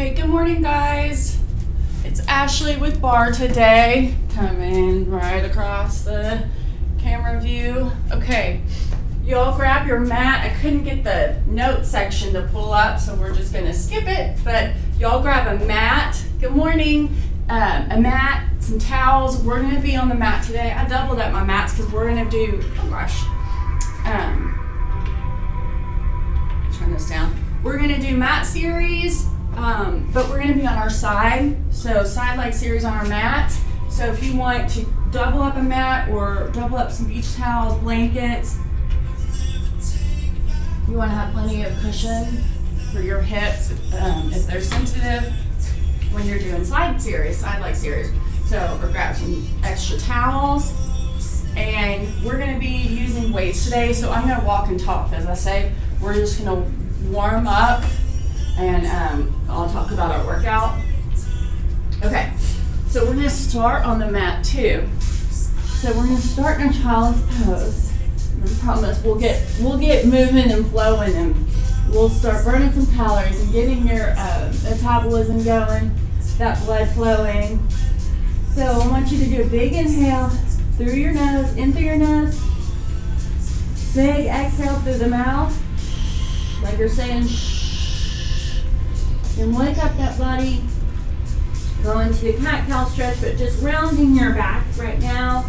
Okay, good morning, guys. It's Ashley with Bar today, coming right across the camera view. Okay, you all grab your mat. I couldn't get the note section to pull up, so we're just gonna skip it, but y'all grab a mat. Good morning. A mat, some towels. We're gonna be on the mat today. I doubled up my mats because we're gonna do, oh gosh, turn this down. We're gonna do mat series, but we're gonna be on our side. So side-like series on our mat. So if you want to double up a mat or double up some beach towels, blankets, you wanna have plenty of cushion for your hips if they're sensitive when you're doing side-like series. So or grab some extra towels. And we're gonna be using weights today. So I'm gonna walk and talk, as I say. We're just gonna warm up and I'll talk about our workout. Okay, so we're gonna start on the mat too. So we're gonna start in a child's pose. I promise we'll get moving and flowing, and we'll start burning some calories and getting your metabolism going, that blood flowing. So I want you to do a big inhale through your nose, in through your nose. Big exhale through the mouth, like you're saying shh. And wake up that body. Go into a cat-cow stretch, but just rounding your back right now.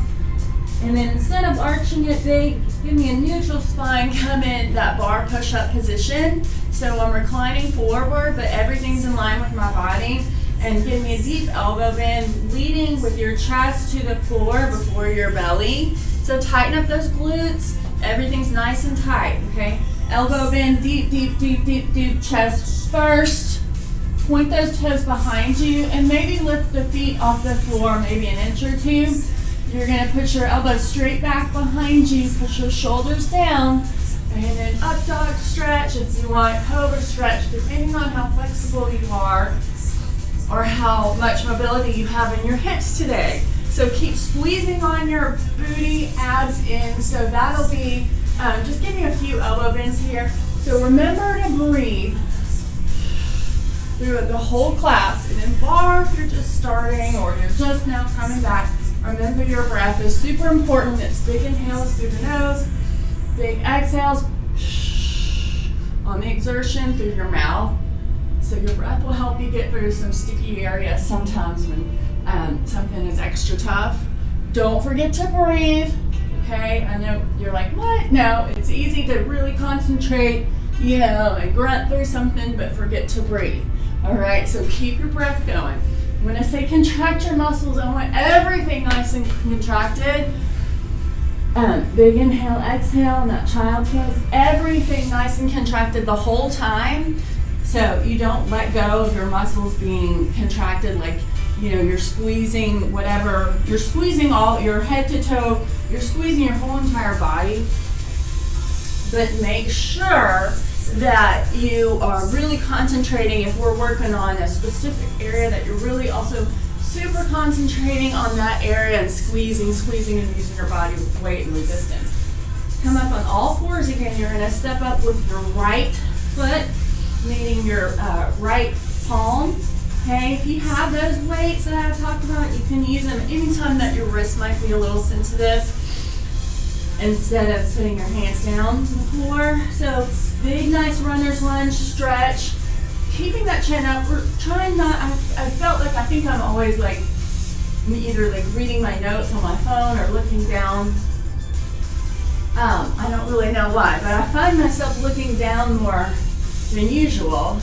And then instead of arching it big, give me a neutral spine, come in that bar push-up position. So I'm reclining forward, but everything's in line with my body. And give me a deep elbow bend, leading with your chest to the floor before your belly. So tighten up those glutes. Everything's nice and tight, okay? Elbow bend, deep, deep, deep, deep, deep, chest first. Point those toes behind you and maybe lift the feet off the floor, maybe an inch or two. You're gonna put your elbows straight back behind you, push your shoulders down, and then up dog stretch if you want, cobra stretch, depending on how flexible you are or how much mobility you have in your hips today. So keep squeezing on your booty, abs in. So that'll be, just give me a few elbow bends here. So remember to breathe through the whole class. And in bar, if you're just starting or you're just now coming back, remember your breath is super important. It's big inhales through the nose, big exhales on the exertion through your mouth. So your breath will help you get through some sticky areas sometimes when something is extra tough. Don't forget to breathe, okay? I know you're like, what? No, it's easy to really concentrate, and grunt through something, but forget to breathe. All right, so keep your breath going. When I say contract your muscles, I want everything nice and contracted. Big inhale, exhale, in that child's pose. Everything nice and contracted the whole time. So you don't let go of your muscles being contracted like, you're squeezing whatever. You're squeezing all your head to toe. You're squeezing your whole entire body. But make sure that you are really concentrating. If we're working on a specific area, that you're really also super concentrating on that area and squeezing and using your body with weight and resistance. Come up on all fours again. You're gonna step up with your right foot, meaning your right palm. Okay, if you have those weights that I talked about, you can use them anytime that your wrist might be a little sensitive, instead of putting your hands down to the floor. So big, nice runner's lunge stretch. Keeping that chin up. We're trying not, I felt like I think I'm always like either like reading my notes on my phone or looking down. I don't really know why, but I find myself looking down more than usual.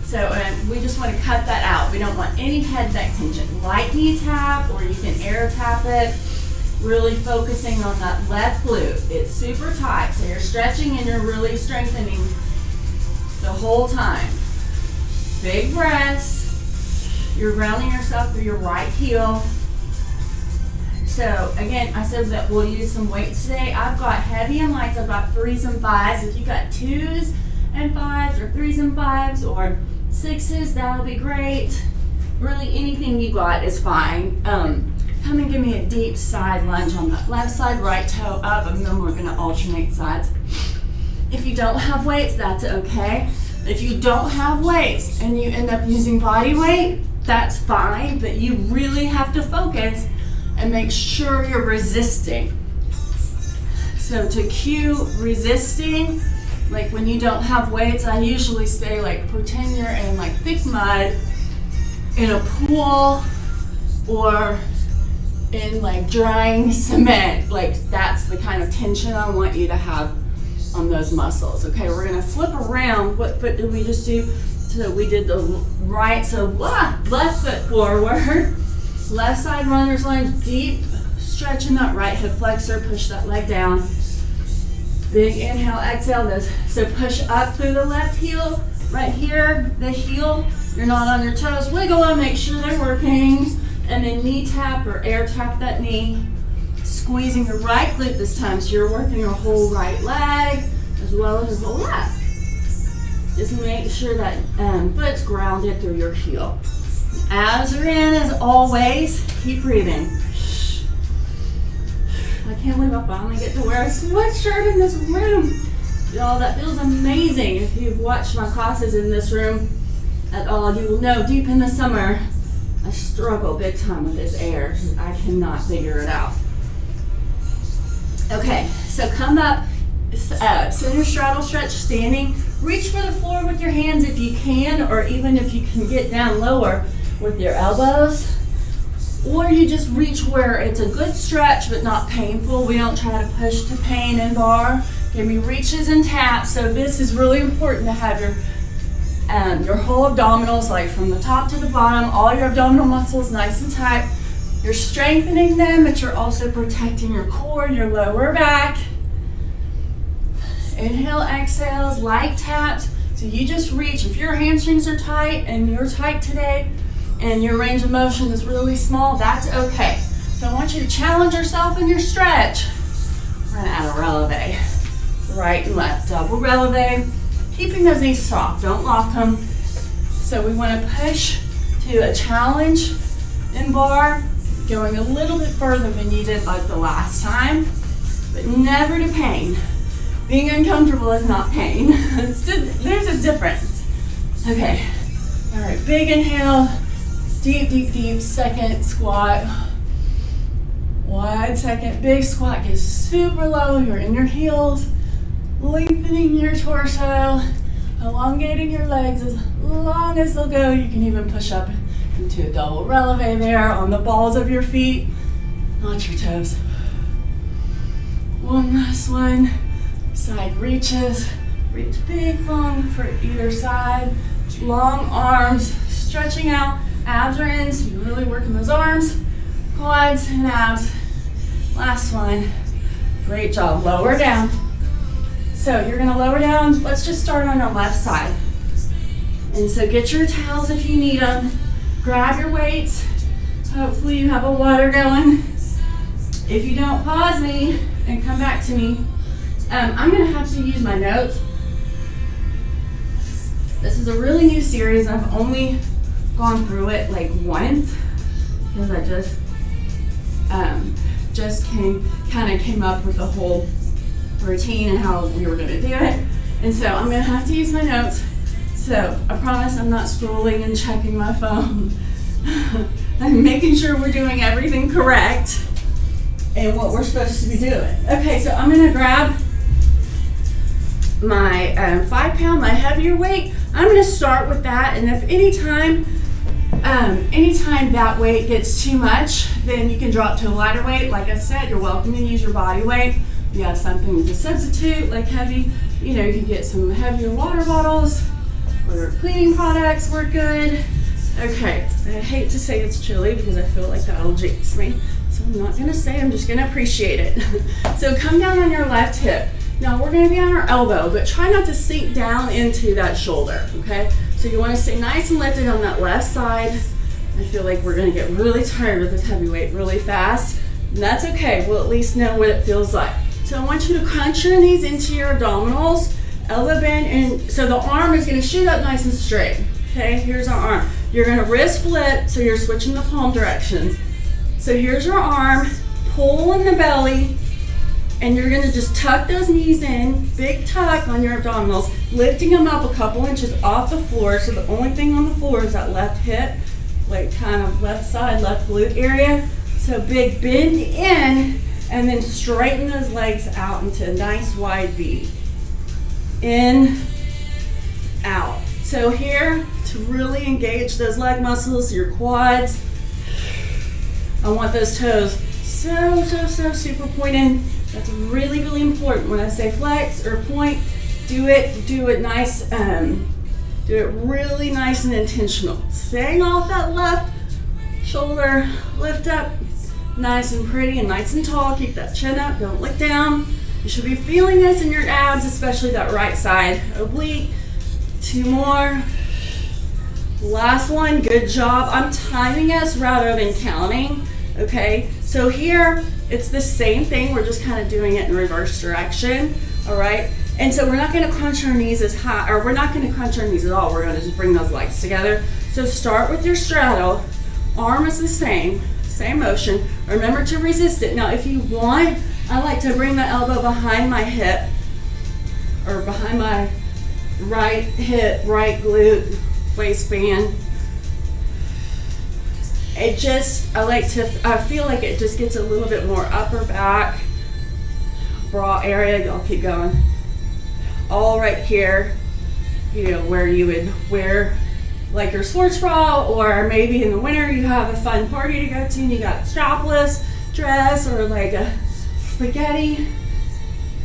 So we just want to cut that out. We don't want any head neck tension. Light knee tap, or you can air tap it. Really focusing on that left glute. It's super tight, so you're stretching and you're really strengthening the whole time. Big breaths. You're grounding yourself through your right heel. So again, I said that we'll use some weights today. I've got heavy and lights. I've got 3s and 5s. If you got 2s and 5s, or 3s and 5s, or 6s, that'll be great. Really, anything you got is fine. Come and give me a deep side lunge on that left side, right toe up, and then we're gonna alternate sides. If you don't have weights, that's okay. If you don't have weights and you end up using body weight, that's fine, but you really have to focus and make sure you're resisting. So to cue resisting, like when you don't have weights, I usually say like pretend you're in like thick mud in a pool or in like drying cement. Like that's the kind of tension I want you to have on those muscles. Okay, we're gonna flip around. What foot did we just do? So we did the right, so left foot forward, left side runner's lunge, deep stretch in that right hip flexor, push that leg down. Big inhale, exhale this. So push up through the left heel, right here, the heel, you're not on your toes, wiggle them, make sure they're working, and then knee tap or air tap that knee. Squeezing your right glute this time, so you're working your whole right leg as well as your whole left. Just make sure that foot's grounded through your heel. Abs are in as always. Keep breathing. I can't believe I finally get to wear a sweatshirt in this room. Y'all, that feels amazing. If you've watched my classes in this room at all, you will know deep in the summer, I struggle big time with this air. I cannot figure it out. Okay, so come up, center straddle stretch, standing. Reach for the floor with your hands if you can, or even if you can get down lower with your elbows. Or you just reach where it's a good stretch but not painful. We don't try to push to pain in bar. Give me reaches and taps. So this is really important to have your whole abdominals, like from the top to the bottom, all your abdominal muscles nice and tight. You're strengthening them, but you're also protecting your core, your lower back. Inhale, exhales, light taps. So you just reach. If your hamstrings are tight and you're tight today and your range of motion is really small, that's okay. So I want you to challenge yourself in your stretch. We're gonna add a releve. Right and left, double releve. Keeping those knees soft, don't lock them. So we wanna push to a challenge in bar, going a little bit further than you did like the last time, but never to pain. Being uncomfortable is not pain. There's a difference. Okay, all right, big inhale, deep, deep, deep, second squat. Wide second, big squat, get super low, you're in your heels, lengthening your torso, elongating your legs as long as they'll go. You can even push up into a double releve there on the balls of your feet, not your toes. One last one. Side reaches, reach big, long for either side. Long arms, stretching out, abs are in, so you're really working those arms, quads, and abs. Last one, great job, lower down. So you're gonna lower down, let's just start on our left side. And so get your towels if you need them, grab your weights, hopefully you have a water going. If you don't, pause me and come back to me. I'm gonna have to use my notes. This is a really new series. I've only gone through it like once because I just came up with the whole routine and how we were gonna do it. And so I'm gonna have to use my notes. So I promise I'm not scrolling and checking my phone. I'm making sure we're doing everything correct and what we're supposed to be doing. Okay, so I'm gonna grab my 5 pound, my heavier weight. I'm gonna start with that, and if anytime that weight gets too much, then you can drop to a lighter weight. Like I said, you're welcome to use your body weight. You have something to substitute, like heavy, you can get some heavier water bottles or cleaning products work good. Okay, I hate to say it's chilly because I feel like that'll jinx me. So I'm not gonna say, I'm just gonna appreciate it. So come down on your left hip. Now we're gonna be on our elbow, but try not to sink down into that shoulder, okay? So you wanna stay nice and lifted on that left side. I feel like we're gonna get really tired with this heavy weight really fast, and that's okay. We'll at least know what it feels like. So I want you to crunch your knees into your abdominals, elbow bend, and so the arm is gonna shoot up nice and straight, okay? Here's our arm. You're gonna wrist flip, so you're switching the palm directions. So here's your arm, pull in the belly, and you're gonna just tuck those knees in, big tuck on your abdominals, lifting them up a couple inches off the floor, so the only thing on the floor is that left hip, like kind of left side, left glute area. So big bend in, and then straighten those legs out into a nice wide V. In, out. So here, to really engage those leg muscles, your quads, I want those toes so super pointed. That's really, really important. When I say flex or point, do it nice, do it really nice and intentional. Staying off that left shoulder, lift up, nice and pretty and nice and tall. Keep that chin up, don't look down. You should be feeling this in your abs, especially that right side oblique. 2 more. Last one, good job. I'm timing us rather than counting, okay? So here, it's the same thing. We're just kind of doing it in reverse direction, all right? And so we're not gonna crunch our knees as high, or we're not gonna crunch our knees at all. We're gonna just bring those legs together. So start with your straddle. Arm is the same motion. Remember to resist it. Now, if you want, I like to bring the elbow behind my hip, or behind my right hip, right glute, waistband. I feel like it just gets a little bit more upper back, bra area. Y'all keep going. All right here, you know, where you would wear like your sports bra, or maybe in the winter you have a fun party to go to and you got a strapless dress, or like a spaghetti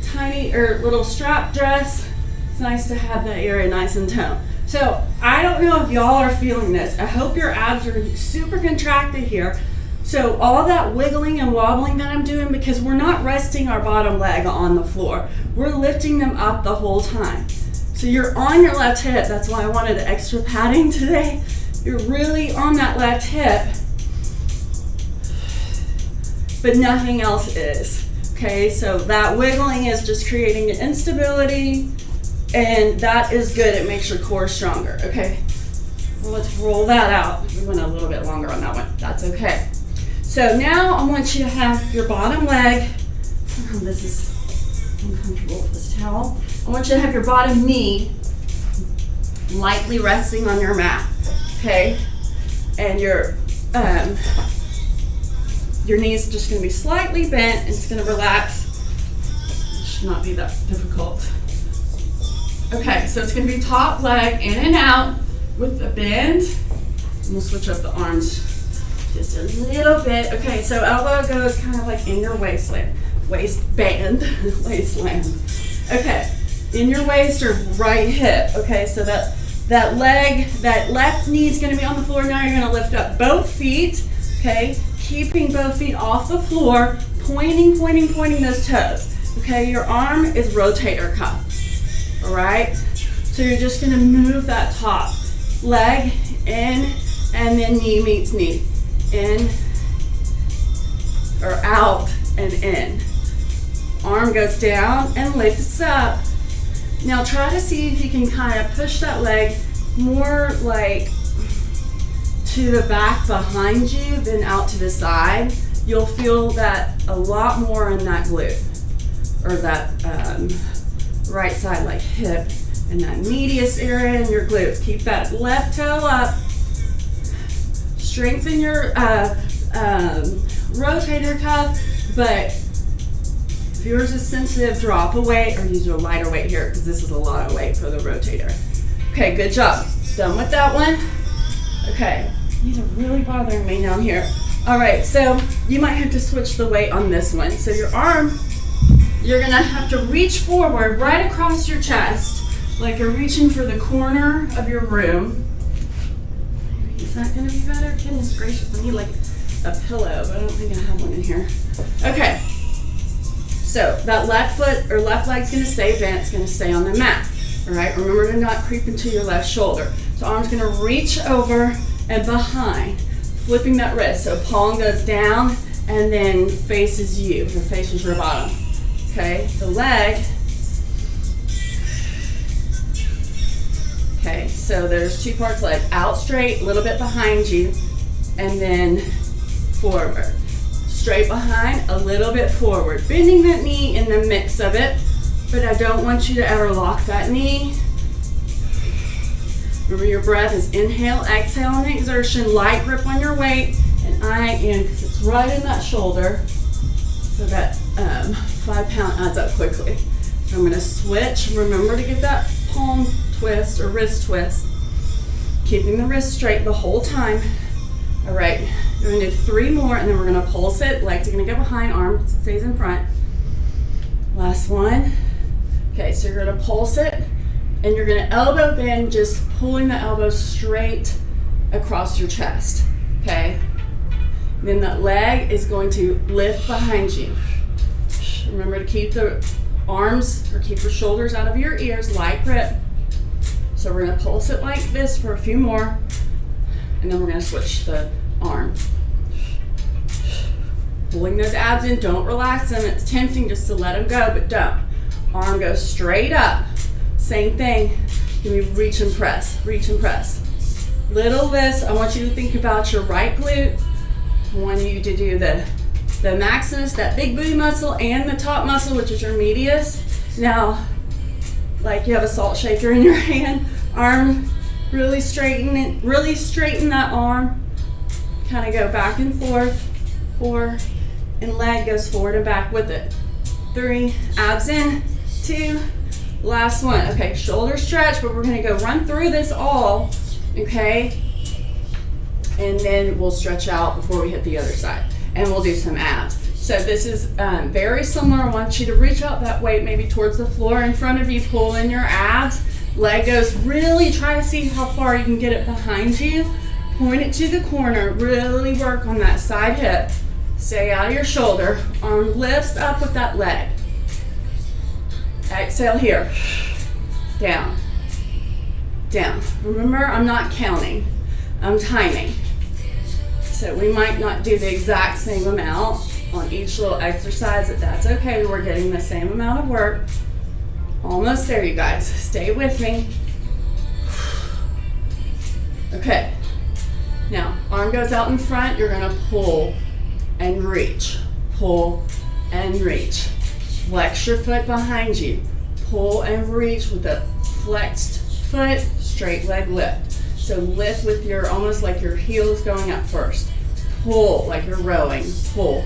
tiny or little strap dress. It's nice to have that area nice and toned. So I don't know if y'all are feeling this. I hope your abs are super contracted here. So all that wiggling and wobbling that I'm doing, because we're not resting our bottom leg on the floor. We're lifting them up the whole time. So you're on your left hip. That's why I wanted the extra padding today. You're really on that left hip, but nothing else is. Okay, so that wiggling is just creating an instability, and that is good. It makes your core stronger. Okay, well, let's roll that out. We went a little bit longer on that one. That's okay. So now I want you to have your bottom leg. Oh, this is uncomfortable with this towel. I want you to have your bottom knee lightly resting on your mat. Okay, and your knee is just going to be slightly bent, and it's going to relax. It should not be that difficult. Okay, so it's going to be top leg in and out with a bend. And we'll switch up the arms just a little bit. Okay, so elbow goes kind of like in your waistband. Okay, in your waist or right hip. Okay, so that leg, that left knee is going to be on the floor. Now you're going to lift up both feet. Okay, keeping both feet off the floor, pointing those toes. Okay, your arm is rotator cuff. All right, so you're just going to move that top leg in, and then knee meets knee, in or out and in. Arm goes down and lifts up. Now try to see if you can kind of push that leg more like to the back behind you than out to the side. You'll feel that a lot more in that glute, or that right side, like hip, and that medius area in your glutes. Keep that left toe up. Strengthen your rotator cuff, but if yours is sensitive, drop a weight or use your lighter weight here, because this is a lot of weight for the rotator. Okay, good job. Done with that one. Okay, these are really bothering me down here. All right, so you might have to switch the weight on this one. So your arm, you're gonna have to reach forward right across your chest, like you're reaching for the corner of your room. Is that gonna be better? Goodness gracious, I need like a pillow, but I don't think I have one in here. Okay, so that left foot or left leg's gonna stay bent, it's gonna stay on the mat. All right, remember to not creep into your left shoulder. So arm's gonna reach over and behind, flipping that wrist. So palm goes down and then faces you, or faces your bottom. Okay, the leg. Okay, so there's two parts, leg out straight, a little bit behind you, and then forward. Straight behind, a little bit forward. Bending that knee in the mix of it, but I don't want you to ever lock that knee Remember, your breath is inhale, exhale on the exertion, light grip on your weight, and I am, because it's right in that shoulder, so that 5 pound adds up quickly. So I'm gonna switch. Remember to get that palm twist or wrist twist, keeping the wrist straight the whole time. All right, we're gonna do 3 more, and then we're gonna pulse it. Legs are gonna go behind, arm stays in front. Last one. Okay, so you're gonna pulse it, and you're gonna elbow bend, just pulling the elbow straight across your chest, okay? And then that leg is going to lift behind you. Remember to keep the arms, or keep your shoulders out of your ears, light grip. So we're gonna pulse it like this for a few more, and then we're gonna switch the arm. Pulling those abs in, don't relax them. It's tempting just to let them go, but don't. Arm goes straight up. Same thing. Can we reach and press, reach and press. Little this, I want you to think about your right glute. I want you to do the maximus, that big booty muscle, and the top muscle, which is your medius. Now, like you have a salt shaker in your hand, arm, really straighten it, really straighten that arm. Kind of go back and forth, 4, and leg goes forward and back with it. 3, abs in, 2, last one. Okay, shoulder stretch, but we're gonna go run through this all, okay? And then we'll stretch out before we hit the other side. And we'll do some abs. So this is very similar. I want you to reach out that weight maybe towards the floor in front of you, pull in your abs. Leg goes, really try to see how far you can get it behind you. Point it to the corner, really work on that side hip. Stay out of your shoulder. Arm lifts up with that leg. Exhale here. Down. Down. Remember, I'm not counting. I'm timing. So we might not do the exact same amount on each little exercise, but that's okay. We're getting the same amount of work. Almost there, you guys. Stay with me. Okay. Now, arm goes out in front. You're gonna pull and reach. Pull and reach. Flex your foot behind you. Pull and reach with a flexed foot, straight leg lift. So lift with your, almost like your heels going up first. Pull like you're rowing, pull.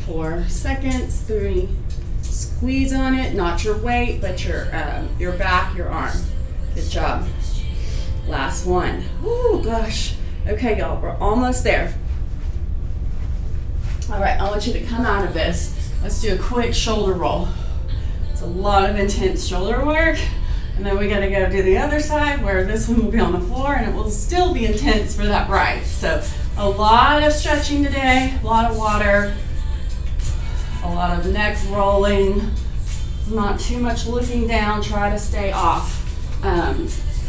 Four seconds, 3, squeeze on it, not your weight, but your back, your arm. Good job. Last one. Ooh, gosh. Okay, y'all, we're almost there. All right, I want you to come out of this. Let's do a quick shoulder roll. It's a lot of intense shoulder work. And then we gotta go do the other side where this one will be on the floor and it will still be intense for that right. So a lot of stretching today, a lot of water, a lot of neck rolling, not too much looking down, try to stay off.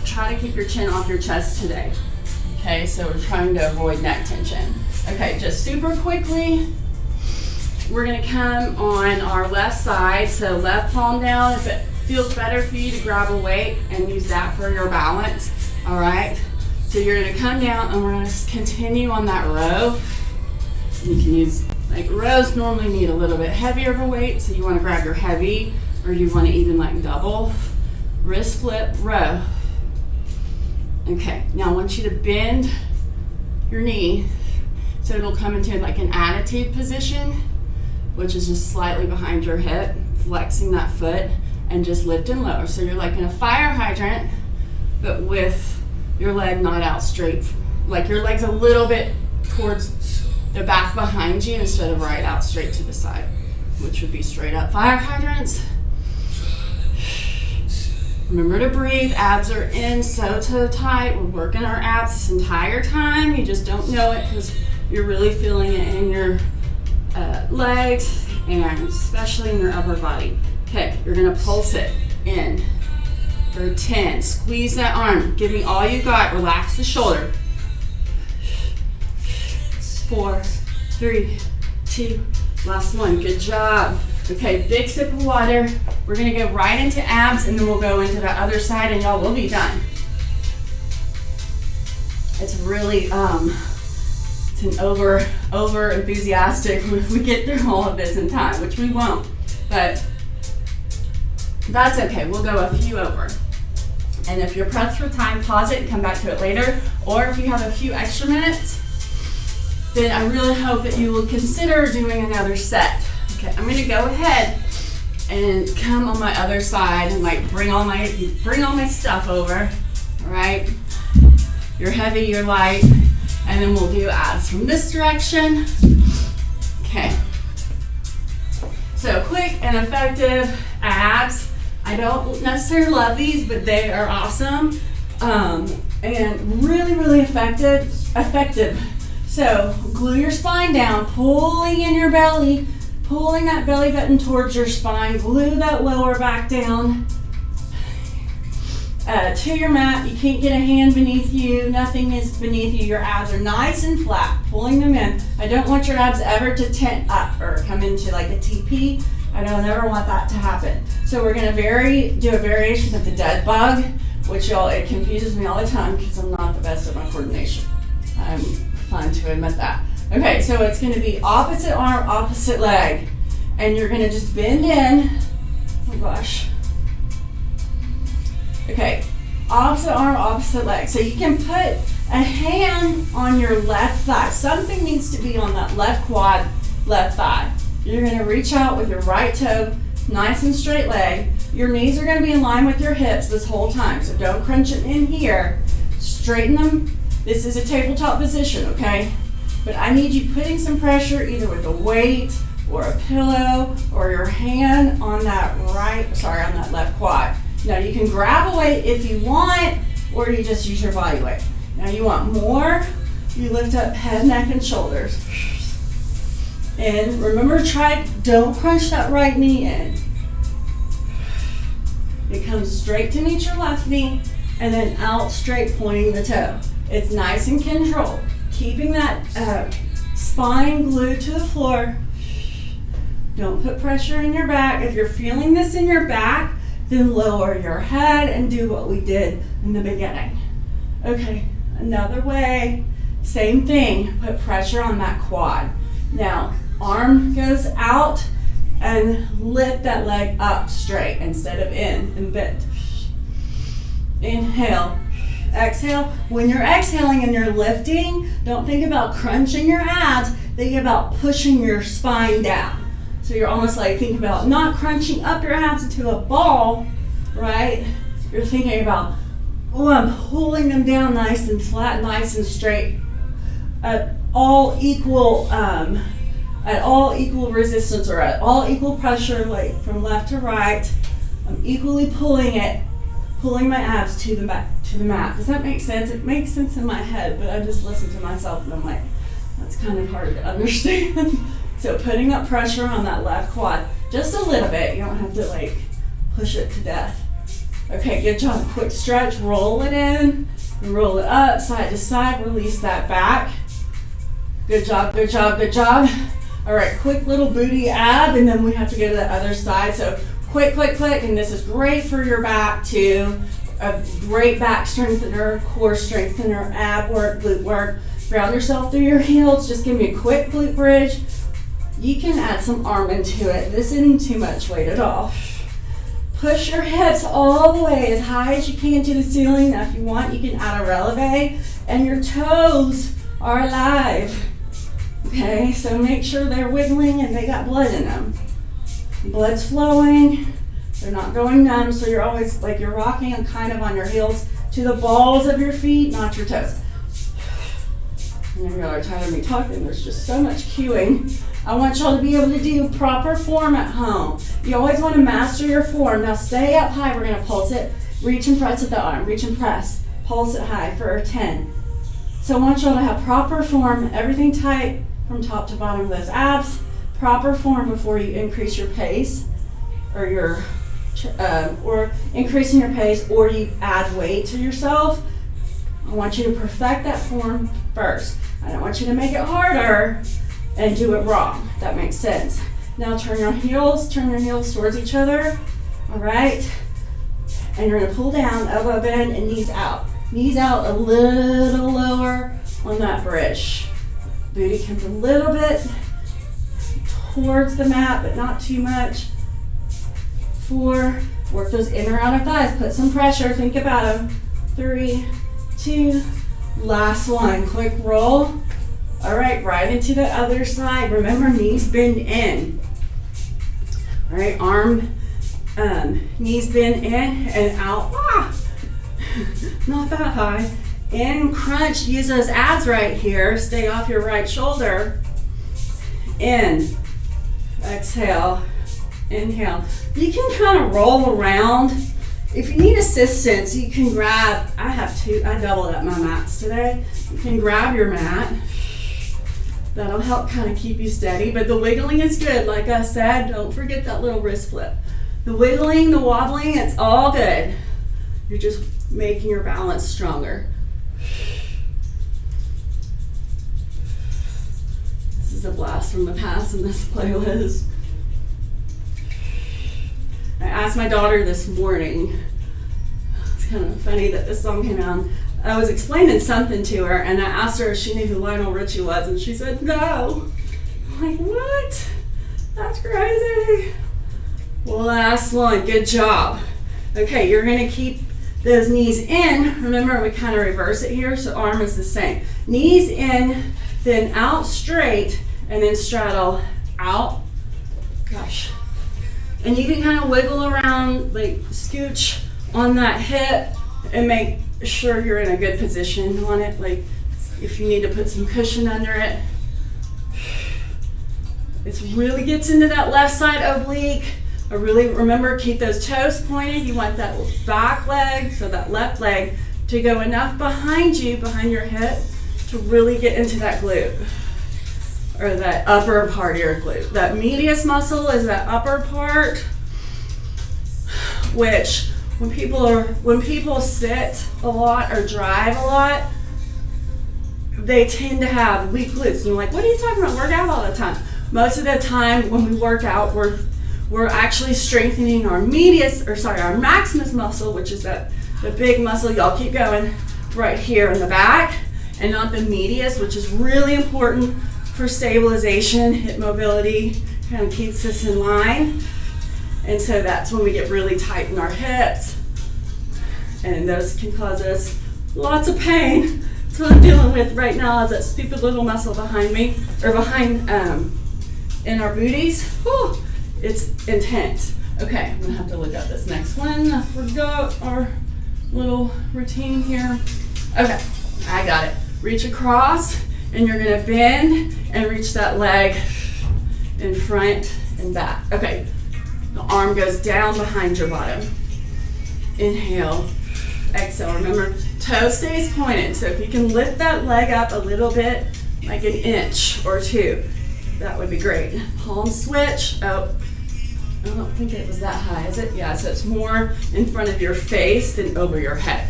Try to keep your chin off your chest today. Okay, so we're trying to avoid neck tension. Okay, just super quickly, we're gonna come on our left side, so left palm down. If it feels better for you to grab a weight and use that for your balance, all right? So you're gonna come down and we're gonna continue on that row. You can use, like rows normally need a little bit heavier of a weight, so you wanna grab your heavy, or you wanna even like double. Wrist flip, row. Okay, now I want you to bend your knee so it'll come into like an attitude position, which is just slightly behind your hip, flexing that foot and just lift and lower. So you're like in a fire hydrant, but with your leg not out straight, like your leg's a little bit towards the back behind you instead of right out straight to the side, which would be straight up fire hydrants. Remember to breathe, abs are in, so tight. We're working our abs this entire time. You just don't know it because you're really feeling it in your legs and especially in your upper body. Okay, you're gonna pulse it in for 10. Squeeze that arm, give me all you got, relax the shoulder. 4, 3, 2, last one, good job. Okay, big sip of water. We're gonna go right into abs and then we'll go into the other side and y'all will be done. It's really, it's an over enthusiastic if we get through all of this in time, which we won't. But That's okay, we'll go a few over. And if you're pressed for time, pause it and come back to it later. Or if you have a few extra minutes, then I really hope that you will consider doing another set. Okay, I'm gonna go ahead and come on my other side and like bring all my stuff over. All right, you're heavy, you're light, and then we'll do abs from this direction. Okay, so quick and effective abs. I don't necessarily love these, but they are awesome and really, really effective. So glue your spine down, pulling in your belly, pulling that belly button towards your spine. Glue that lower back down to your mat. You can't get a hand beneath you. Nothing is beneath you. Your abs are nice and flat, pulling them in. I don't want your abs ever to tent up or come into like a TP. I don't ever want that to happen. So we're gonna do a variation of the dead bug, which it confuses me all the time because I'm not the best at my coordination. I'm fun to admit that. Okay, so it's gonna be opposite arm, opposite leg. And you're gonna just bend in. Oh gosh. Okay, opposite arm, opposite leg. So you can put a hand on your left thigh. Something needs to be on that left quad, left thigh. You're gonna reach out with your right toe, nice and straight leg. Your knees are gonna be in line with your hips this whole time, so don't crunch it in here. Straighten them. This is a tabletop position, okay? But I need you putting some pressure either with a weight or a pillow or your hand on that on that left quad. Now you can grab a weight if you want, or you just use your body weight. Now you want more, you lift up head, neck, and shoulders. And remember, don't crunch that right knee in. It comes straight to meet your left knee and then out straight, pointing the toe. It's nice and controlled. Keeping that spine glued to the floor. Don't put pressure in your back. If you're feeling this in your back, then lower your head and do what we did in the beginning. Okay, another way, same thing, put pressure on that quad. Now, arm goes out and lift that leg up straight instead of in and bend. Inhale, exhale. When you're exhaling and you're lifting, don't think about crunching your abs, think about pushing your spine down. So you're almost like thinking about not crunching up your abs into a ball, right? You're thinking about, oh, I'm pulling them down nice and flat, nice and straight, at all equal resistance or at all equal pressure, like from left to right. I'm equally pulling my abs to the mat. Does that make sense? It makes sense in my head, but I just listen to myself and I'm like, that's kind of hard to understand. So putting up pressure on that left quad, just a little bit. You don't have to like push it to death. Okay, good job. Quick stretch, roll it in, roll it up, side to side, release that back. Good job, good job, good job. All right, quick little booty ab, and then we have to go to the other side. So quick, quick, quick, and this is great for your back too. A great back strengthener, core strengthener, ab work, glute work. Ground yourself through your heels. Just give me a quick glute bridge. You can add some arm into it. This isn't too much weight at all. Push your hips all the way as high as you can to the ceiling. Now if you want, you can add a releve, and your toes are alive. Okay, so make sure they're wiggling and they got blood in them. Blood's flowing, they're not going numb, so you're always like you're rocking and kind of on your heels to the balls of your feet, not your toes. And y'all are tired of me talking, there's just so much cueing. I want y'all to be able to do proper form at home. You always want to master your form. Now stay up high, we're gonna pulse it, reach and press with the arm, reach and press, pulse it high for 10. So I want y'all to have proper form, everything tight from top to bottom of those abs, proper form before you increase your pace or increasing your pace or you add weight to yourself. I want you to perfect that form first. I don't want you to make it harder and do it wrong. If that makes sense. Now turn your heels towards each other. All right. And you're gonna pull down, elbow bend and knees out. Knees out a little lower on that bridge. Booty comes a little bit towards the mat, but not too much. 4, work those inner outer thighs, put some pressure, think about them. 3, 2, last one, quick roll. All right, right into the other side. Remember, knees bend in. All right, knees bend in and out. Not that high. In, crunch, use those abs right here. Stay off your right shoulder. In, exhale, inhale. You can kind of roll around. If you need assistance, you can grab, I doubled up my mats today. You can grab your mat. That'll help kind of keep you steady, but the wiggling is good. Like I said, don't forget that little wrist flip. The wiggling, the wobbling, it's all good. You're just making your balance stronger. This is a blast from the past in this playlist. I asked my daughter this morning, it's kind of funny that this song came out. I was explaining something to her and I asked her if she knew who Lionel Richie was and she said no. I'm like, what? That's crazy. Last one, good job. Okay, you're gonna keep those knees in. Remember, we kind of reverse it here, so arm is the same. Knees in, then out straight, and then straddle out. Gosh. And you can kind of wiggle around, like scooch on that hip and make sure you're in a good position on it. Like if you need to put some cushion under it. It really gets into that left side oblique. Remember, keep those toes pointed. You want that back leg, so that left leg, to go enough behind you, behind your hip, to really get into that glute, or that upper part of your glute. That medius muscle is that upper part, which when people sit a lot or drive a lot, they tend to have weak glutes. And you're like, what are you talking about? Work out all the time. Most of the time when we work out, we're actually strengthening our our maximus muscle, which is the big muscle, y'all keep going, right here in the back, and not the medius, which is really important for stabilization, hip mobility, kind of keeps us in line. And so that's when we get really tight in our hips, and those can cause us lots of pain. That's what I'm dealing with right now, is that stupid little muscle behind me, or behind in our booties. Whew. It's intense. Okay, I'm gonna have to look at this next one. I forgot our little routine here. Okay, I got it. Reach across, and you're gonna bend and reach that leg in front and back. Okay, the arm goes down behind your bottom. Inhale, exhale. Remember, toe stays pointed, so if you can lift that leg up a little bit, like an inch or two, that would be great. Palm switch. Oh, I don't think it was that high, is it? Yeah, so it's more in front of your face than over your head.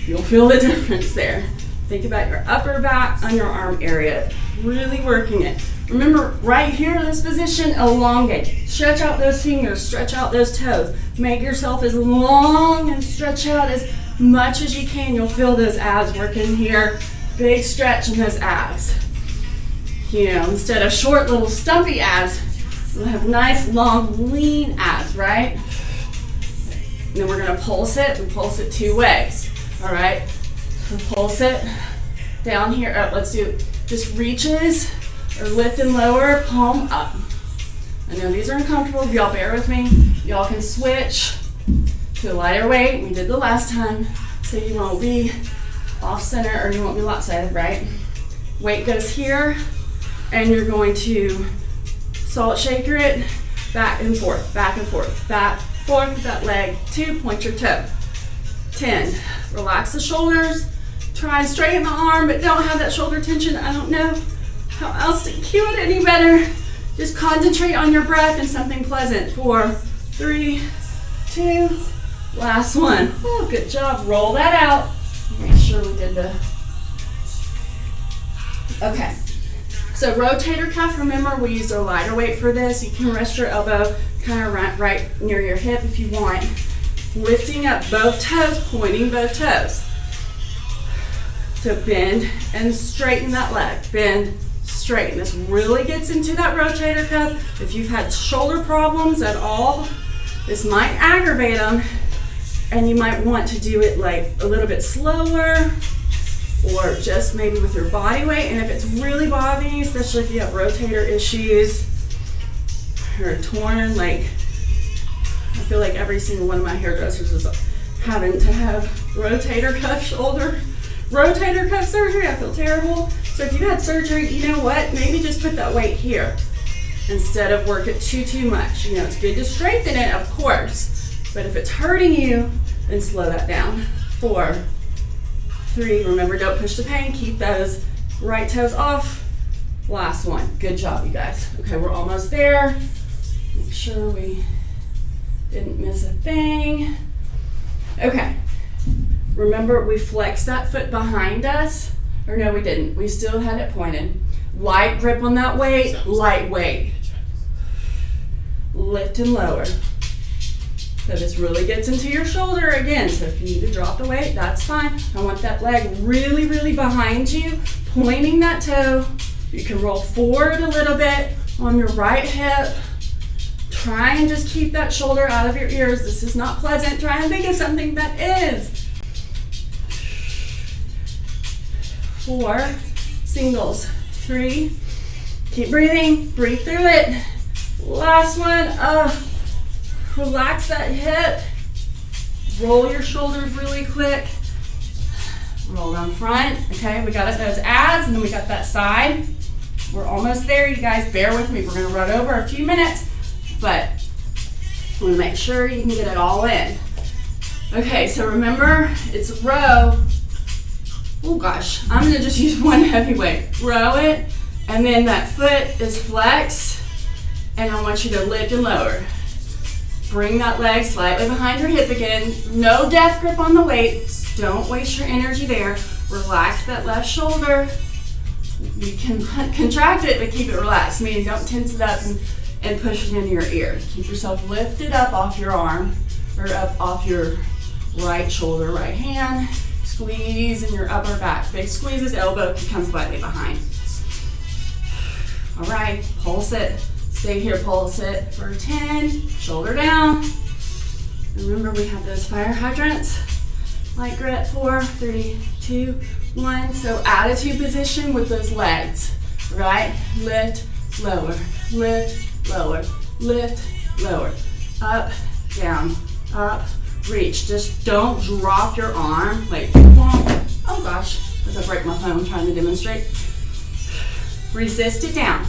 You'll feel the difference there. Think about your upper back, underarm area. Really working it. Remember, right here in this position, elongate. Stretch out those fingers, stretch out those toes. Make yourself as long and stretch out as much as you can. You'll feel those abs working here. Big stretch in those abs. You know, instead of short little stumpy abs, we'll have nice, long, lean abs, right? And then we're gonna pulse it. We pulse it 2 ways, all right? So pulse it down here. Let's do just reaches, or lift and lower, palm up. I know these are uncomfortable. If y'all bear with me, y'all can switch to a lighter weight. We did the last time, so you won't be off center, or you won't be lopsided, right? Weight goes here, and you're going to salt shaker it, back and forth, back and forth, back, forth with that leg. 2, point your toe. 10, relax the shoulders. Try and straighten the arm, but don't have that shoulder tension. I don't know how else to cue it any better. Just concentrate on your breath and something pleasant. 4, 3, 2, last one. Oh, good job. Roll that out. Make sure we did the... Okay. So rotator cuff, remember we used a lighter weight for this. You can rest your elbow kind of right near your hip if you want. Lifting up both toes, pointing both toes. So bend and straighten that leg. Bend, straighten. This really gets into that rotator cuff. If you've had shoulder problems at all, This might aggravate them, and you might want to do it like a little bit slower, or just maybe with your body weight. And if it's really bothering you, especially if you have rotator issues or torn, like I feel like every single one of my hairdressers is having to have rotator cuff surgery. I feel terrible. So if you had surgery, you know what? Maybe just put that weight here instead of work it too much. You know, it's good to strengthen it, of course, but if it's hurting you, then slow that down. 4, 3, remember, don't push the pain. Keep those right toes off. Last one. Good job, you guys. Okay, we're almost there. Make sure we didn't miss a thing. Okay, remember we flexed that foot behind us, or no, we didn't. We still had it pointed. Light grip on that weight, light weight. Lift and lower. So this really gets into your shoulder again. So if you need to drop the weight, that's fine. I want that leg really, really behind you, pointing that toe. You can roll forward a little bit on your right hip. Try and just keep that shoulder out of your ears. This is not pleasant. Try and think of something that is. 4, singles. 3, keep breathing. Breathe through it. Last one. Relax that hip. Roll your shoulders really quick. Roll down front. Okay, we got those abs, and then we got that side. We're almost there, you guys. Bear with me. We're going to run over a few minutes, but we make sure you can get it all in. Okay, so remember, it's row. Oh gosh, I'm going to just use one heavy weight. Row it, and then that foot is flexed, and I want you to lift and lower. Bring that leg slightly behind your hip again. No death grip on the weights. Don't waste your energy there. Relax that left shoulder. You can contract it, but keep it relaxed. Meaning don't tense it up and push it into your ear. Keep yourself lifted up off your arm, or up off your right shoulder, right hand. Squeeze in your upper back. Big squeezes, elbow can come slightly behind. All right, pulse it. Stay here, pulse it for 10, shoulder down. Remember, we have those fire hydrants. Light grip, 4, 3, 2, 1. So attitude position with those legs, right? Lift, lower, lift, lower, lift, lower. Up, down, up, reach. Just don't drop your arm. Like, oh gosh, as I break my phone trying to demonstrate. Resist it down.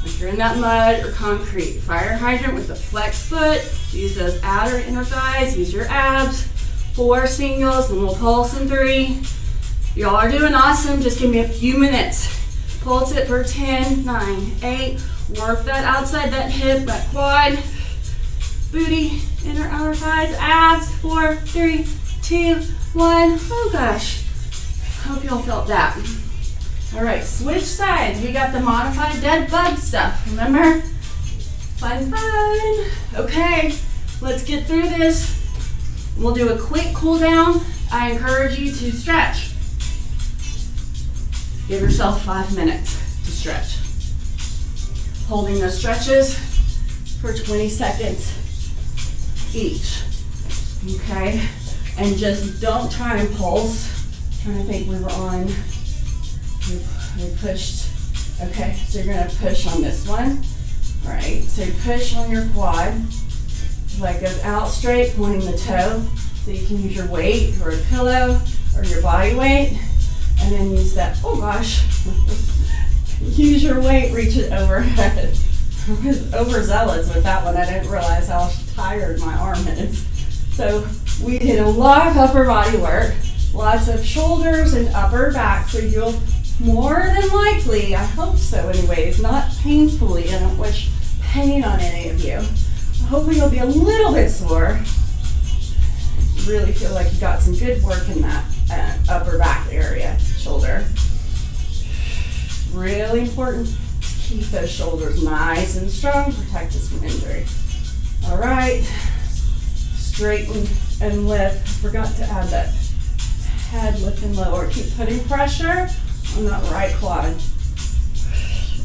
If you're in that mud or concrete, fire hydrant with the flex foot, use those outer inner thighs, use your abs. 4 singles, and we'll pulse in 3. Y'all are doing awesome. Just give me a few minutes. Pulse it for 10, 9, 8. Work that outside, that hip, that quad, booty, inner outer thighs, abs. 4, 3, 2, 1. Oh gosh. Hope y'all felt that. All right, switch sides. We got the modified dead bug stuff, remember? Fun. Okay, let's get through this. We'll do a quick cool down. I encourage you to stretch. Give yourself 5 minutes to stretch. Holding those stretches for 20 seconds each, okay? And just don't try and pulse. I'm trying to think, we were on, we pushed, okay, so you're gonna push on this one. All right, so push on your quad. Leg goes out straight, pointing the toe. So you can use your weight or a pillow or your body weight. And then use that, oh gosh. Use your weight, reach it overhead. I was overzealous with that one. I didn't realize how tired my arm is. So we did a lot of upper body work, lots of shoulders and upper back. So you'll more than likely, I hope so anyways, not painfully, I don't wish pain on any of you. Hopefully you'll be a little bit sore. Really feel like you got some good work in that upper back area, shoulder. Really important to keep those shoulders nice and strong, protect us from injury. All right, straighten and lift. Forgot to add that head lift and lower. Keep putting pressure on that right quad.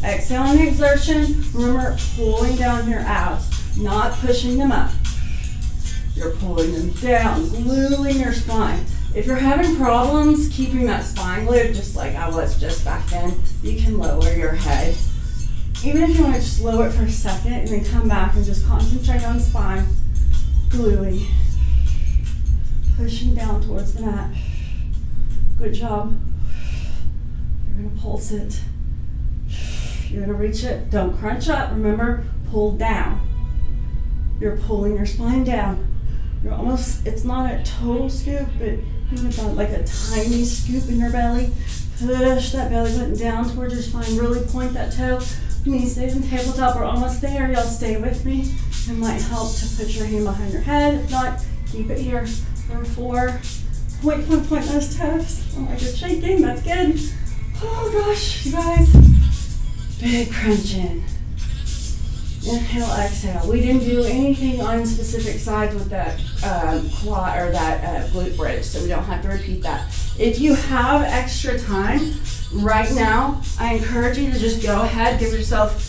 Exhaling the exertion. Remember, pulling down your abs, not pushing them up. You're pulling them down, gluing your spine. If you're having problems keeping that spine glued, just like I was just back then, you can lower your head. Even if you want to just lower it for a second and then come back and just concentrate on spine, gluing, pushing down towards the mat. Good job. You're going to pulse it. You're going to reach it. Don't crunch up. Remember, pull down. You're pulling your spine down. You're almost, it's not a total scoop, but like a tiny scoop in your belly. Push that belly button down towards your spine. Really point that toe. Knees stays in tabletop. We're almost there. Y'all stay with me. It might help to put your hand behind your head. If not, keep it here for 4. Point those toes. Oh, like you're shaking. That's good. Oh gosh, you guys. Big crunch in. Inhale, exhale. We didn't do anything on specific sides with that quad or that glute bridge, so we don't have to repeat that. If you have extra time right now, I encourage you to just go ahead, give yourself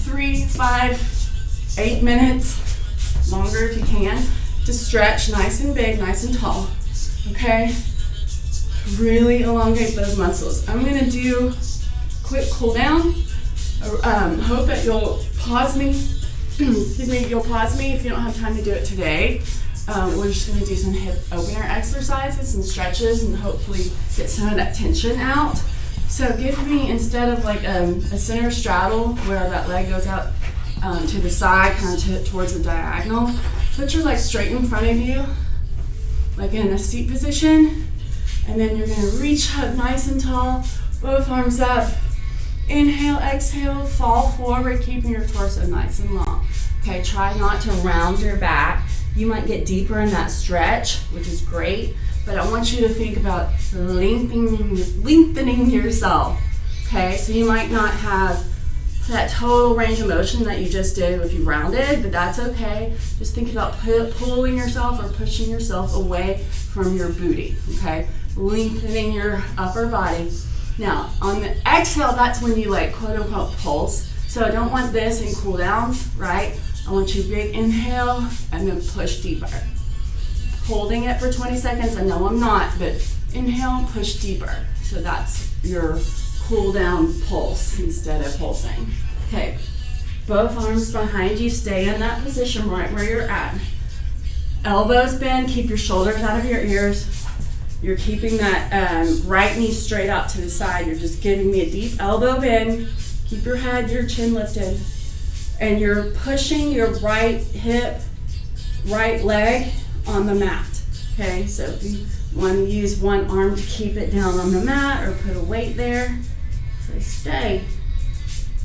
3, 5, 8 minutes, longer if you can, to stretch nice and big, nice and tall. Okay? Really elongate those muscles. I'm gonna do quick cool down. Hope that you'll pause me. Excuse me, you'll pause me if you don't have time to do it today. We're just going to do some hip opener exercises and stretches and hopefully get some of that tension out. So give me, instead of like a center straddle where that leg goes out to the side, kind of towards the diagonal, put your legs straight in front of you, like in a seat position, and then you're going to reach up nice and tall, both arms up. Inhale, exhale, fall forward, keeping your torso nice and long. Okay, try not to round your back. You might get deeper in that stretch, which is great, but I want you to think about lengthening yourself. Okay, so you might not have that total range of motion that you just did if you rounded, but that's okay. Just think about pulling yourself or pushing yourself away from your booty, okay? Lengthening your upper body. Now, on the exhale, that's when you like quote unquote pulse. So I don't want this in cool downs, right? I want you big inhale and then push deeper. Holding it for 20 seconds. I know I'm not, but inhale, push deeper. So that's your cool down pulse instead of pulsing. Okay, both arms behind you. Stay in that position right where you're at. Elbows bend, keep your shoulders out of your ears. You're keeping that right knee straight out to the side. You're just giving me a deep elbow bend. Keep your head, your chin lifted. And you're pushing your right hip, right leg on the mat. Okay, so if you want to use one arm to keep it down on the mat or put a weight there, so stay.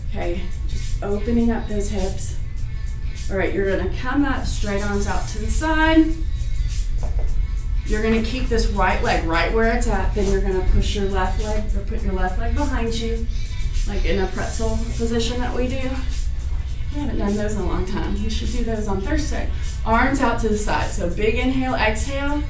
Okay, just opening up those hips. All right, you're gonna come up, straight arms out to the side. You're going to keep this right leg right where it's at. Then you're going to push your left leg or put your left leg behind you, like in a pretzel position that we do. We haven't done those in a long time. We should do those on Thursday. Arms out to the side. So big inhale, exhale.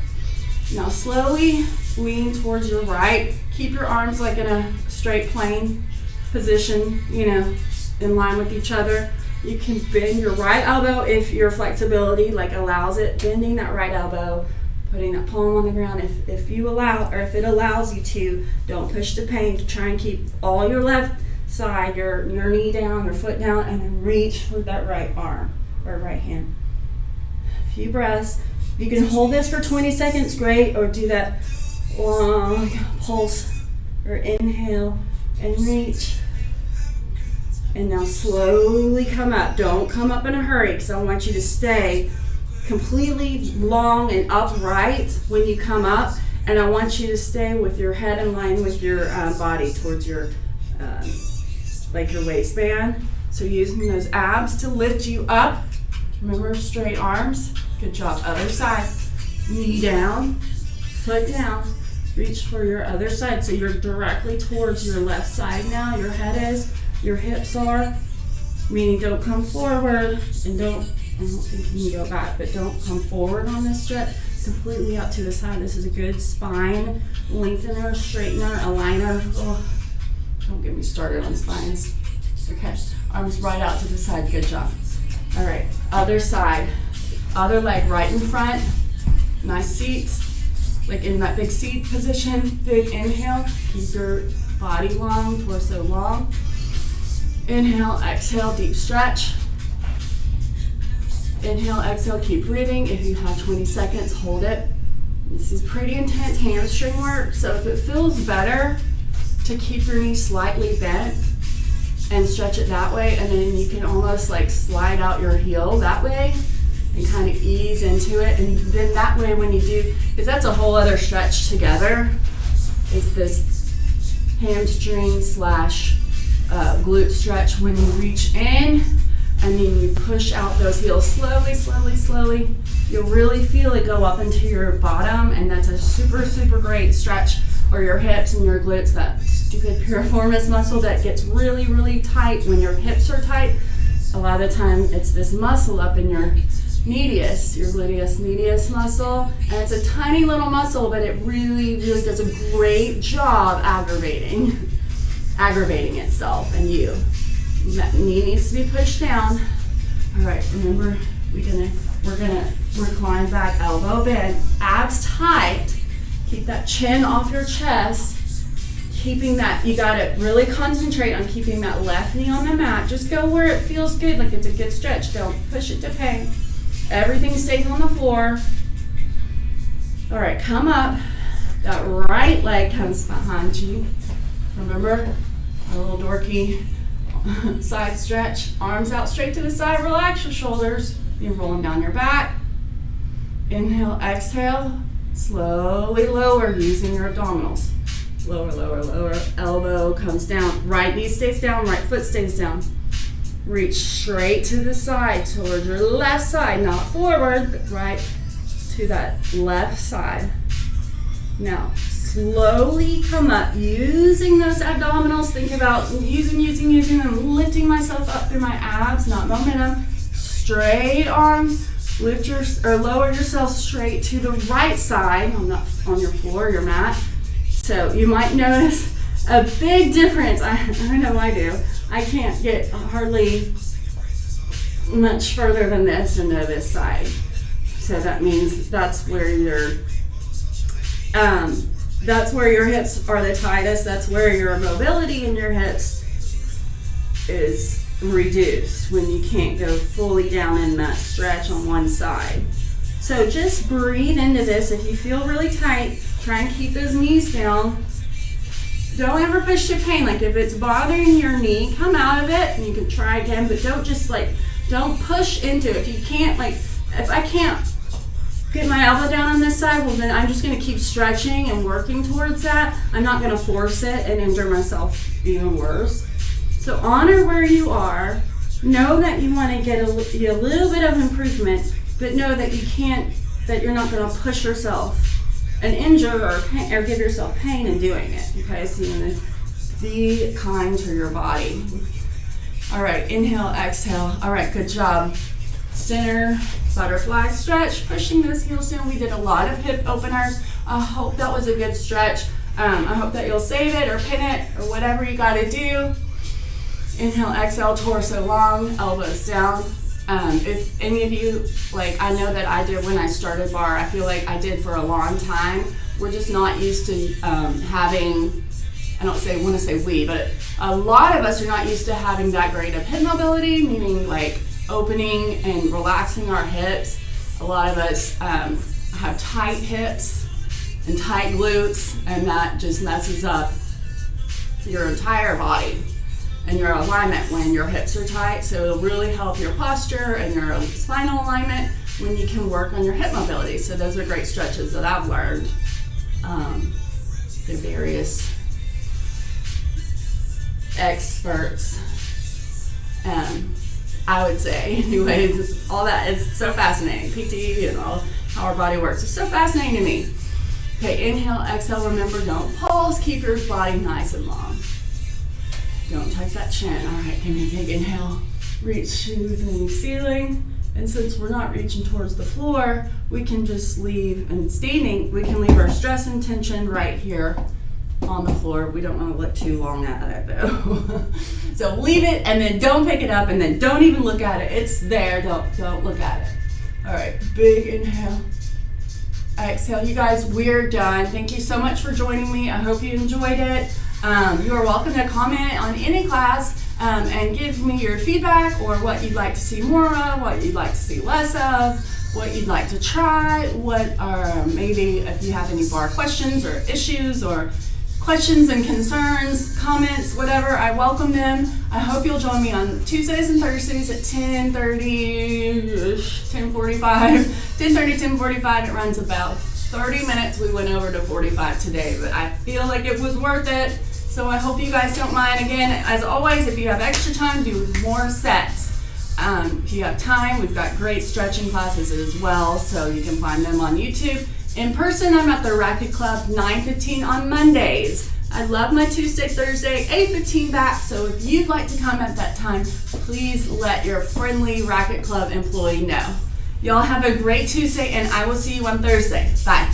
Now slowly lean towards your right. Keep your arms like in a straight plane position, you know, in line with each other. You can bend your right elbow if your flexibility like allows it. Bending that right elbow. Putting that palm on the ground if you allow, or if it allows you to. Don't push to pain. Try and keep all your left side, your knee down, your foot down, and then reach for that right arm or right hand. A few breaths. You can hold this for 20 seconds, great, or do that long pulse or inhale and reach. And now slowly come up. Don't come up in a hurry because I want you to stay completely long and upright when you come up, and I want you to stay with your head in line with your body towards your like your waistband. So using those abs to lift you up. Remember, straight arms. Good job. Other side. Knee down, foot down. Reach for your other side. So you're directly towards your left side now. Your head is, your hips are, meaning don't come forward and I don't think you can go back, but don't come forward on this stretch. Completely out to the side. This is a good spine lengthener, straightener, aligner. Oh, don't get me started on spines. Okay, arms right out to the side. Good job. All right, other side. Other leg right in front. Nice seats, like in that big seat position. Big inhale, keep your body long, torso long. Inhale, exhale, deep stretch. Inhale, exhale, keep breathing. If you have 20 seconds, hold it. This is pretty intense hamstring work, so if it feels better to keep your knee slightly bent and stretch it that way, and then you can almost like slide out your heel that way and kind of ease into it, and then that way when you do, because that's a whole other stretch together, is this hamstring slash glute stretch when you reach in and then you push out those heels slowly, slowly, slowly. You'll really feel it go up into your bottom, and that's a super, super great stretch for your hips and your glutes, that stupid piriformis muscle that gets really, really tight when your hips are tight. A lot of the time it's this muscle up in your medius, your gluteus medius muscle, and it's a tiny little muscle, but it really, really does a great job aggravating itself and you. That knee needs to be pushed down. All right, remember, we're gonna recline back, elbow bend, abs tight. Keep that chin off your chest. Keeping that, you gotta really concentrate on keeping that left knee on the mat. Just go where it feels good, like it's a good stretch. Don't push it to pain. Everything stays on the floor. All right, come up. That right leg comes behind you. Remember, a little dorky side stretch. Arms out straight to the side. Relax your shoulders. You're rolling down your back. Inhale, exhale. Slowly lower using your abdominals. Lower, lower, lower. Elbow comes down. Right knee stays down. Right foot stays down. Reach straight to the side, towards your left side. Not forward, but right to that left side. Now, slowly come up using those abdominals. Think about using them, lifting myself up through my abs, not momentum. Straight arms, lower yourself straight to the right side on your floor, your mat. So you might notice a big difference. I know I do. I can't get hardly much further than this into this side. So that means that's where your hips are the tightest. That's where your mobility in your hips is reduced when you can't go fully down in that stretch on one side. So just breathe into this. If you feel really tight, try and keep those knees down. Don't ever push to pain. Like if it's bothering your knee, come out of it and you can try again, but don't push into it. If you can't, if I can't get my elbow down on this side, well then I'm just gonna keep stretching and working towards that. I'm not gonna force it and injure myself even worse. So honor where you are. Know that you wanna get a little bit of improvement, but know that you're not gonna push yourself and injure or give yourself pain in doing it. Okay, so you're gonna be kind to your body. All right, inhale, exhale. All right, good job. Center butterfly stretch, pushing those heels down. We did a lot of hip openers. I hope that was a good stretch. I hope that you'll save it or pin it or whatever you gotta do. Inhale, exhale, torso long, elbows down. If any of you, I know that I did when I started bar, I feel like I did for a long time. We're just not used to having, but a lot of us are not used to having that great of hip mobility, meaning opening and relaxing our hips. A lot of us have tight hips and tight glutes, and that just messes up your entire body and your alignment when your hips are tight. So it'll really help your posture and your spinal alignment when you can work on your hip mobility. So those are great stretches that I've learned through various experts. I would say, anyways, all that is so fascinating. PT and all how our body works. It's so fascinating to me. Okay, inhale, exhale. Remember, don't pulse. Keep your body nice and long. Don't tuck that chin. All right, give me a big inhale. Reach to the ceiling. And since we're not reaching towards the floor, we can just leave, and standing, we can leave our stress and tension right here on the floor. We don't want to look too long at it though. So leave it and then don't pick it up and then don't even look at it. It's there, don't look at it. All right, big inhale. Exhale. You guys, we're done. Thank you so much for joining me. I hope you enjoyed it. You are welcome to comment on any class and give me your feedback or what you'd like to see more of, what you'd like to see less of, what you'd like to try, what are maybe if you have any bar questions or issues or questions and concerns, comments, whatever, I welcome them. I hope you'll join me on Tuesdays and Thursdays at 10:45. It runs about 30 minutes. We went over to 45 today, but I feel like it was worth it. So I hope you guys don't mind. Again, as always, if you have extra time, do more sets. If you have time, we've got great stretching classes as well, so you can find them on YouTube. In person, I'm at the Racket Club 9:15 on Mondays. I love my Tuesday, Thursday, 8:15 back, so if you'd like to come at that time, please let your friendly Racket Club employee know. Y'all have a great Tuesday, and I will see you on Thursday. Bye.